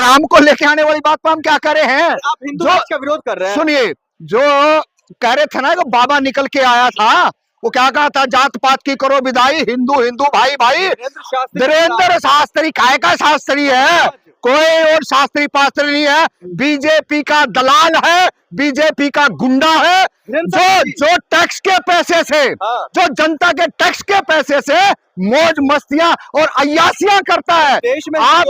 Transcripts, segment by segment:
राम को लेके आने वाली बात पर हम क्या करे हैं? आप हिंदू राज का विरोध कर रहे हैं। सुनिए, जो कह रहे थे ना कि बाबा निकल के आया था, वो क्या कहा था? जात पात की करो विदाई, हिंदू हिंदू भाई भाई। वीरेंद्र शास्त्री काय का शास्त्री है? कोई और शास्त्री पास्त्री नहीं है, बीजेपी का दलाल है, बीजेपी का गुंडा है, जो टैक्स के पैसे से, जो जनता के टैक्स के पैसे से मौज मस्तियां और अय्यासियां करता है। देश में आप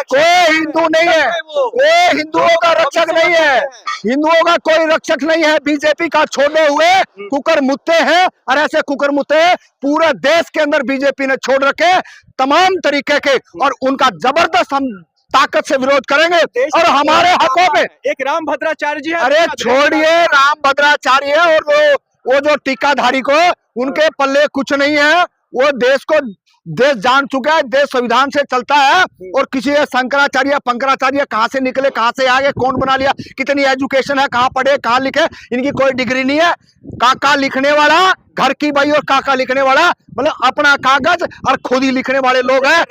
कोई हिंदू नहीं है, कोई हिंदुओं का रक्षक नहीं है, हिंदुओं का कोई रक्षक नहीं है। बीजेपी का छोड़े हुए कुकर मुत्ते हैं, और ऐसे कुकर मुत्ते पूरे देश के अंदर बीजेपी ने छोड़ रखे तमाम तरीके के, और उनका जबरदस्त हम ताकत से विरोध करेंगे और हमारे हकों में। एक राम भद्राचार्य जी है। अरे छोड़िए राम भद्राचार्य और वो जो टीकाधारी को, उनके पल्ले कुछ नहीं है। वो देश को देश जान चुका है, देश संविधान से चलता है। और किसी शंकराचार्य पंकराचार्य कहाँ से निकले, कहाँ से आगे, कौन बना लिया, कितनी एजुकेशन है, कहाँ पढ़े, कहाँ लिखे, इनकी कोई डिग्री नहीं है। काका लिखने वाला घर की भाई, और काका लिखने वाला मतलब अपना कागज और खुद ही लिखने वाले लोग हैं।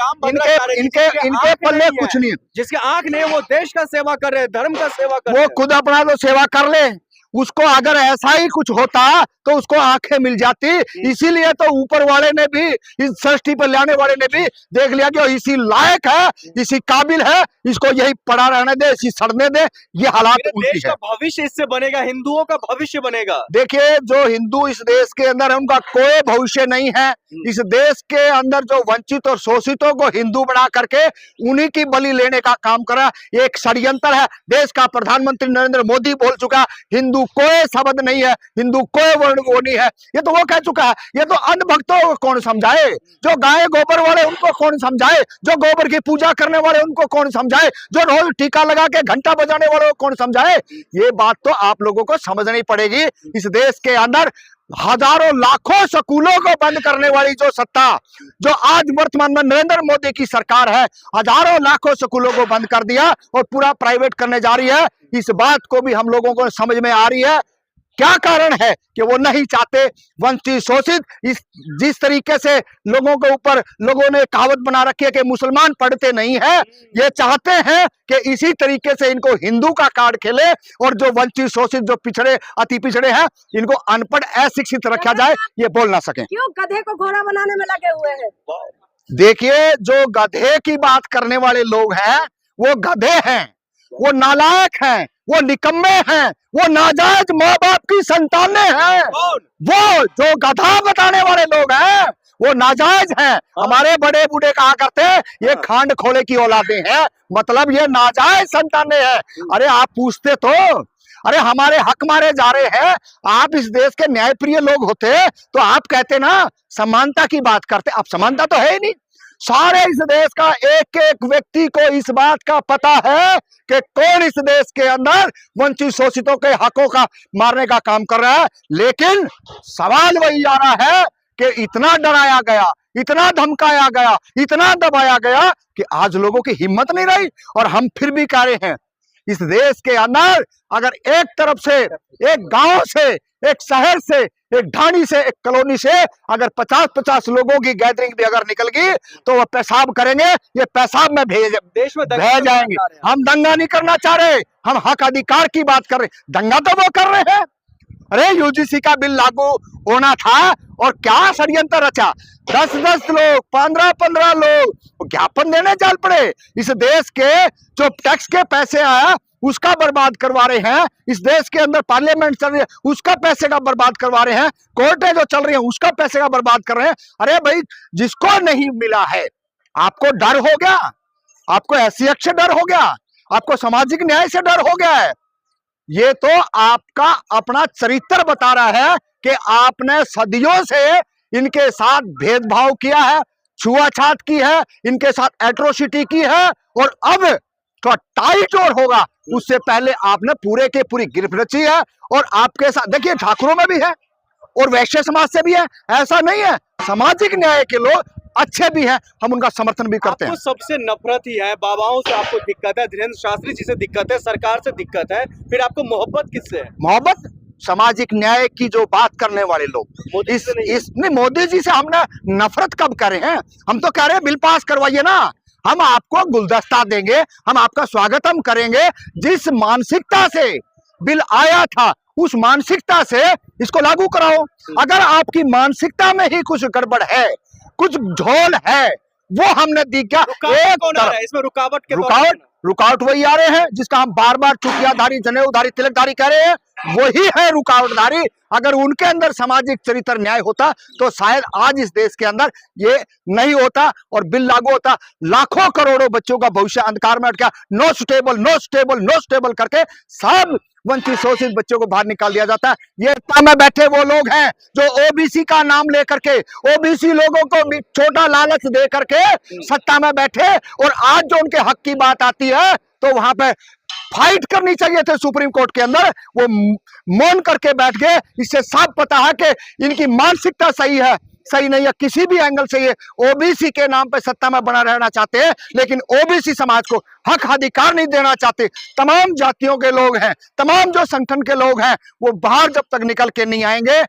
इनके पल्ले कुछ नहीं है। जिसके आंख नहीं, वो देश का सेवा कर रहे हैं, धर्म का सेवा कर रहे हैं। वो खुद अपना तो सेवा कर ले, उसको अगर ऐसा ही कुछ होता तो उसको आंखें मिल जाती। इसीलिए तो ऊपर वाले ने भी, इस सृष्टि पर लाने वाले ने भी देख लिया कि इसी लायक है, इसी काबिल है, इसको यही पड़ा रहने दे, इसी सड़ने दे। ये हालात देश का भविष्य इससे बनेगा, हिंदुओं का भविष्य बनेगा। देखिए, जो हिंदू इस देश के अंदर है, उनका कोई भविष्य नहीं है। इस देश के अंदर जो वंचित और शोषितों को हिंदू बना करके उन्हीं की बलि लेने का काम करा, ये एक षड्यंत्र है। देश का प्रधानमंत्री नरेंद्र मोदी बोल चुका, हिंदू कोई शब्द नहीं है, हिंदू कोई वर्ण वो नहीं है। ये तो वो कह चुका है। ये तो अन्य भक्तों को कौन समझाए? जो गाय गोबर वाले उनको कौन समझाए? जो गोबर की पूजा करने वाले उनको कौन समझाए? जो रोज टीका लगा के घंटा बजाने वाले को कौन समझाए? ये बात तो आप लोगों को समझनी पड़ेगी। इस देश के अंदर हजारों लाखों स्कूलों को बंद करने वाली जो सत्ता, जो आज वर्तमान में नरेंद्र मोदी की सरकार है, हजारों लाखों स्कूलों को बंद कर दिया और पूरा प्राइवेट करने जा रही है। इस बात को भी हम लोगों को समझ में आ रही है। क्या कारण है कि वो नहीं चाहते वंचित शोषित, इस जिस तरीके से लोगों के ऊपर लोगों ने कहावत बना रखी है कि मुसलमान पढ़ते नहीं है, ये चाहते हैं कि इसी तरीके से इनको हिंदू का कार्ड खेले और जो वंचित शोषित, जो पिछड़े, अति पिछड़े हैं, इनको अनपढ़ अशिक्षित रखा जाए, ये बोल ना सके। क्यों गधे को घोड़ा बनाने में लगे हुए हैं? देखिए, जो गधे की बात करने वाले लोग हैं वो गधे हैं, वो नालायक हैं, वो निकम्मे हैं, वो नाजायज माँ बाप की संतानें हैं। वो जो गधा बताने वाले लोग हैं वो नाजायज हैं। हमारे बड़े बूढ़े कहा करते हैं ये खांड खोले की औलादे हैं, मतलब ये नाजायज संतानें हैं। अरे आप पूछते तो, अरे हमारे हक मारे जा रहे हैं, आप इस देश के न्यायप्रिय लोग होते तो आप कहते ना समानता की बात करते। अब समानता तो है ही नहीं। सारे इस देश का एक एक व्यक्ति को इस बात का पता है कि कौन इस देश के अंदर वंचित शोषितों के हकों का मारने का काम कर रहा है। लेकिन सवाल वही आ रहा है कि इतना डराया गया, इतना धमकाया गया, इतना दबाया गया कि आज लोगों की हिम्मत नहीं रही। और हम फिर भी कह रहे हैं, इस देश के अंदर अगर एक तरफ से, एक गांव से, एक शहर से, एक ढाणी से, एक कॉलोनी से अगर 50-50 लोगों की गैदरिंग भी अगर निकल गई तो वह पेशाब करेंगे, ये पेशाब में देश में भेज जाएंगे। हम दंगा नहीं करना चाह रहे, हम हक अधिकार की बात कर रहे। दंगा तो वो कर रहे हैं। अरे यूजीसी का बिल लागू होना था और क्या षड्यंत्र रचा, 10-10 लोग, 15-15 लोग ज्ञापन देने चल पड़े। इस देश के जो टैक्स के पैसे आया उसका बर्बाद करवा रहे हैं। इस देश के अंदर पार्लियामेंट चल रही है, उसका पैसे का बर्बाद करवा रहे हैं। कोर्टें जो चल रही हैं उसका पैसे का बर्बाद कर रहे हैं। अरे भाई, जिसको नहीं मिला है, आपको डर हो गया, आपको हैसियत से डर हो गया, आपको सामाजिक न्याय से डर हो गया है। ये तो आपका अपना चरित्र बता रहा है कि आपने सदियों से इनके साथ भेदभाव किया है, छुआछात की है, इनके साथ एट्रोसिटी की है। और अब तो टाइट और होगा, उससे पहले आपने पूरे के पूरी गिरफ्त रची है। और आपके साथ देखिए ठाकुरों में भी है और वैश्य समाज से भी है, ऐसा नहीं है। सामाजिक न्याय के लोग अच्छे भी हैं, हम उनका समर्थन भी करते हैं। आपको सबसे नफरत ही है, बाबाओं से आपको दिक्कत है, धीरेन्द्र शास्त्री जी से दिक्कत है, सरकार से दिक्कत है, फिर आपको मोहब्बत किससे है? मोहब्बत सामाजिक न्याय की जो बात करने वाले लोग, मोदी जी से हमने नफरत कब करे हैं? हम तो कह रहे हैं बिल पास करवाइए ना। हम आपको गुलदस्ता देंगे, हम आपका स्वागतम करेंगे। जिस मानसिकता से बिल आया था उस मानसिकता से इसको लागू कराओ। अगर आपकी मानसिकता में ही कुछ गड़बड़ है, कुछ झोल है, वो हमने दिखा। रुकावट कौन आ रहा है इसमें? रुकावट के तौर पे रुकावट वही आ रहे हैं जिसका हम बार बार चुटियाधारी, जनेऊधारी, तिलकधारी कह रहे हैं, वही है रुकावटधारी। अगर उनके अंदर सामाजिक चरित्र न्याय होता तो शायद आज इस देश के अंदर ये नहीं होता और बिल लागू होता। लाखों करोड़ों बच्चों का भविष्य अंधकार में अटका। No stable, no stable, no stable करके सब वंचित शोषित बच्चों को बाहर निकाल दिया जाता है। ये सत्ता में बैठे वो लोग हैं जो ओबीसी का नाम लेकर के ओबीसी लोगों को भी छोटा लालच दे करके सत्ता में बैठे, और आज जो उनके हक की बात आती है तो वहां पे फाइट करनी चाहिए थे सुप्रीम कोर्ट के अंदर, वो मौन करके बैठ गए। इससे साफ पता है कि इनकी मानसिकता सही है, सही नहीं है। किसी भी एंगल से ये ओबीसी के नाम पे सत्ता में बना रहना चाहते हैं, लेकिन ओबीसी समाज को हक अधिकार नहीं देना चाहते। तमाम जातियों के लोग हैं, तमाम जो संगठन के लोग हैं, वो बाहर जब तक निकल के नहीं आएंगे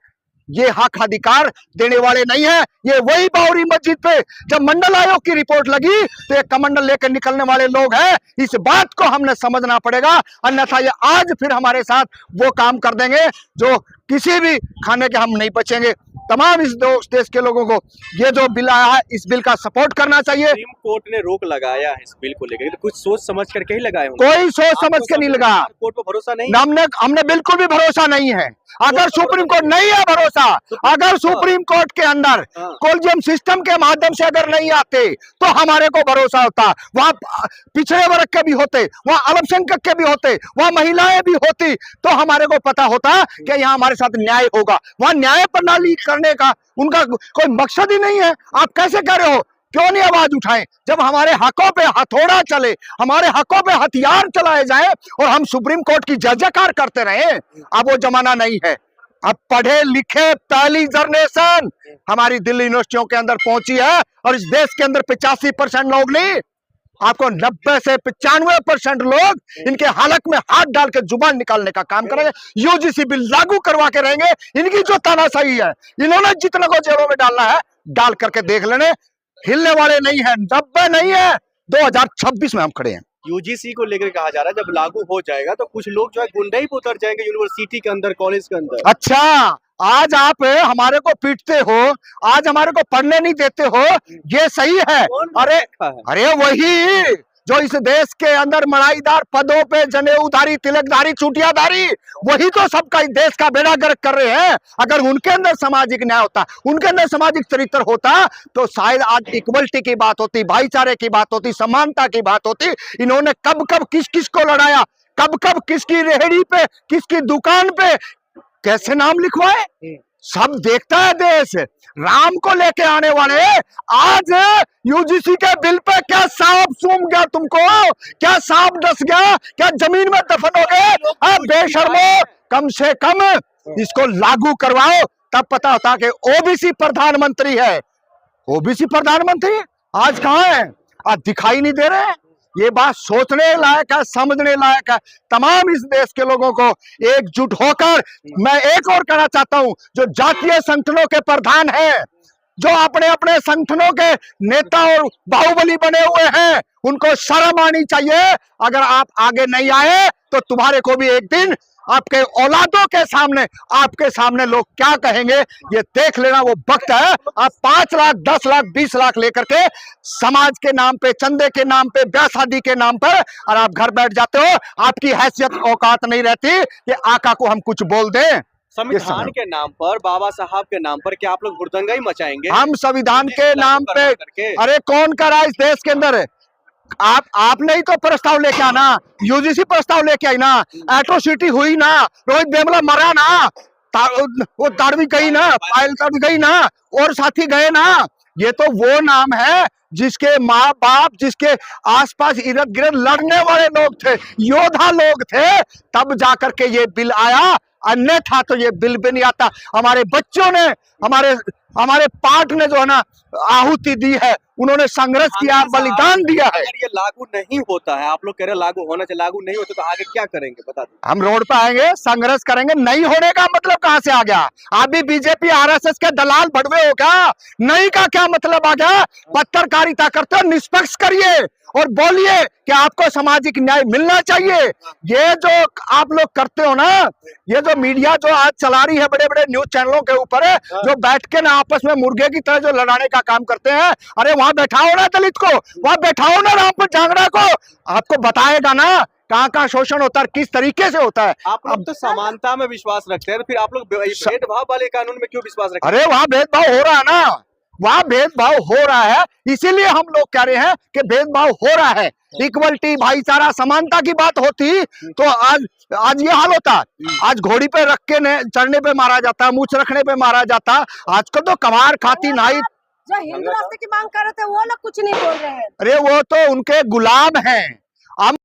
ये हक अधिकार देने वाले नहीं है। ये वही बावरी मस्जिद पे जब मंडल आयोग की रिपोर्ट लगी तो ये कमंडल लेकर निकलने वाले लोग हैं। इस बात को हमने समझना पड़ेगा, अन्यथा ये आज फिर हमारे साथ वो काम कर देंगे जो किसी भी खाने के हम नहीं बचेंगे। तमाम इस देश के लोगों को ये जो बिल आया है इस बिल का सपोर्ट करना चाहिए। सुप्रीम कोर्ट ने रोक लगाया है इस बिल को लेकर, तो कुछ सोच समझ करके ही लगाए होंगे। कोई सोच समझ के नहीं लगा। कोर्ट पर भरोसा नहीं, हमने बिल्कुल भी भरोसा नहीं है। अगर सुप्रीम कोर्ट नहीं है भरोसा, अगर सुप्रीम कोर्ट के अंदर कोलिजियम सिस्टम के माध्यम से अगर नहीं आते तो हमारे को भरोसा होता। वहां पिछड़े वर्ग के भी होते, वहां अल्पसंख्यक के भी होते, वहां महिलाएं भी होती, तो हमारे को पता होता कि यहाँ हमारे साथ न्याय होगा। वहां न्याय प्रणाली करने का उनका कोई मकसद ही नहीं है। आप कैसे कह रहे हो? क्यों नहीं आवाज उठाएं? जब हमारे हकों पे हथौड़ा चले, हमारे हकों पे हथियार चलाए जाए और हम सुप्रीम कोर्ट की जय जयकार करते रहे, अब वो जमाना नहीं है। अब पढ़े लिखे पहली जनरेशन हमारी दिल्ली यूनिवर्सिटियों के अंदर पहुंची है, और इस देश के अंदर 85% लोग नहीं, आपको 90 से 95% लोग इनके हलक में हाथ डाल के जुबान निकालने का काम करेंगे। यूजीसी बिल लागू करवा के रहेंगे। इनकी जो तानाशाही है, इन्होंने जितना को जेलों में डालना है डाल करके देख लेने, हिलने वाले नहीं है। 90 नहीं है, 2026 में हम खड़े हैं। यूजीसी को लेकर कहा जा रहा है जब लागू हो जाएगा तो कुछ लोग जो है गुंडई पे उतर जाएंगे यूनिवर्सिटी के अंदर, कॉलेज के अंदर। अच्छा, आज आप हमारे को पीटते हो, आज हमारे को पढ़ने नहीं देते हो, ये सही है? अरे वही जो इस देश के अंदर मड़ाईदार पदों पे जनेऊधारी, तिलकधारी, चुटियाधारी, वही तो सबका इस देश का बेड़ा गर्क कर रहे हैं। अगर उनके अंदर सामाजिक न्याय होता, उनके अंदर सामाजिक चरित्र होता, तो शायद आज इक्वलिटी की बात होती, भाईचारे की बात होती, समानता की बात होती। इन्होंने कब कब किस किस को लड़ाया, कब कब किसकी रेहड़ी पे, किसकी दुकान पे कैसे नाम लिखवाए, सब देखता है देश। राम को लेके आने वाले आज यूजीसी के बिल पे क्या सांप सूंघ गया तुमको? क्या सांप डस गया? क्या जमीन में दफन हो गए? बेशर्मो, कम से कम इसको लागू करवाओ, तब पता होता कि ओबीसी प्रधानमंत्री है। ओबीसी प्रधानमंत्री आज कहाँ है? आज दिखाई नहीं दे रहे। ये बात सोचने लायक है, समझने लायक है। तमाम इस देश के लोगों को एकजुट होकर मैं एक और कहना चाहता हूं, जो जातीय संगठनों के प्रधान हैं, जो अपने अपने संगठनों के नेता और बाहुबली बने हुए हैं, उनको शर्म आनी चाहिए। अगर आप आगे नहीं आए तो तुम्हारे को भी एक दिन आपके औलादों के सामने, आपके सामने लोग क्या कहेंगे ये देख लेना। वो वक्त है। आप 5 लाख, 10 लाख, 20 लाख लेकर के समाज के नाम पे, चंदे के नाम पे, ब्याह शादी के नाम पर, और आप घर बैठ जाते हो। आपकी हैसियत औकात नहीं रहती कि आका को हम कुछ बोल दें। संविधान के नाम पर, बाबा साहब के नाम पर क्या आप लोग हुड़दंगा ही मचाएंगे? हम संविधान के नाम पे, अरे कौन कर रहा है इस देश के अंदर? आपने ही तो प्रस्ताव लेके आना, यूजीसी प्रस्ताव लेके आई ना, एट्रोसिटी हुई ना, रोहित वेमुला मरा ना, वो ताड़वी गई ना, पायल ताड़वी गई ना, और साथी गए ना। ये तो वो नाम है जिसके माँ बाप, जिसके आसपास इर्द गिर्द लड़ने वाले लोग थे, योद्धा लोग थे, तब जाकर के ये बिल आया। अन्यथा तो ये बिल भी नहीं आता। हमारे बच्चों ने, हमारे पाठ ने जो है ना आहुति दी है, उन्होंने संघर्ष किया, बलिदान दिया है। अगर ये लागू नहीं होता है, आप लोग कह रहे हैं लागू होना चाहिए, लागू नहीं होता तो आगे क्या करेंगे बता दो। हम रोड पे आएंगे, संघर्ष करेंगे। नहीं होने का मतलब कहां से आ गया? आप भी बीजेपी आरएसएस के दलाल भड़वे हो क्या? नहीं का क्या मतलब आ गया? पत्रकारिता करते हो, निष्पक्ष करिए और बोलिए कि आपको सामाजिक न्याय मिलना चाहिए। ये जो आप लोग करते हो ना, ये जो मीडिया जो आज चला रही है बड़े बड़े न्यूज चैनलों के ऊपर, जो बैठ के ना आपस में मुर्गे की तरह जो लड़ाने का काम करते हैं, अरे वहां बैठाओ ना दलित को, वहां बैठाओ ना रामपुर झांगड़ा को, आपको बताएगा ना कहाँ कहाँ शोषण होता है, किस तरीके से होता है। आप लोग तो समानता में विश्वास रखते हैं, तो फिर आप लोग भेदभाव वाले कानून में क्यों विश्वास रखते हैं? अरे वहां भेदभाव हो रहा है ना, वहां भेदभाव हो रहा है, इसीलिए हम लोग कह रहे हैं कि भेदभाव हो रहा है। इक्वलिटी, भाईचारा, समानता की बात होती तो आज ये हाल होता। आज घोड़ी पे रख के चढ़ने पे मारा जाता, मूछ रखने पे मारा जाता। आजकल तो कमार खाती नाई। जो हिंदू रास्ते की मांग कर रहे थे वो लोग कुछ नहीं बोल रहे हैं। अरे वो तो उनके गुलाम हैं। हम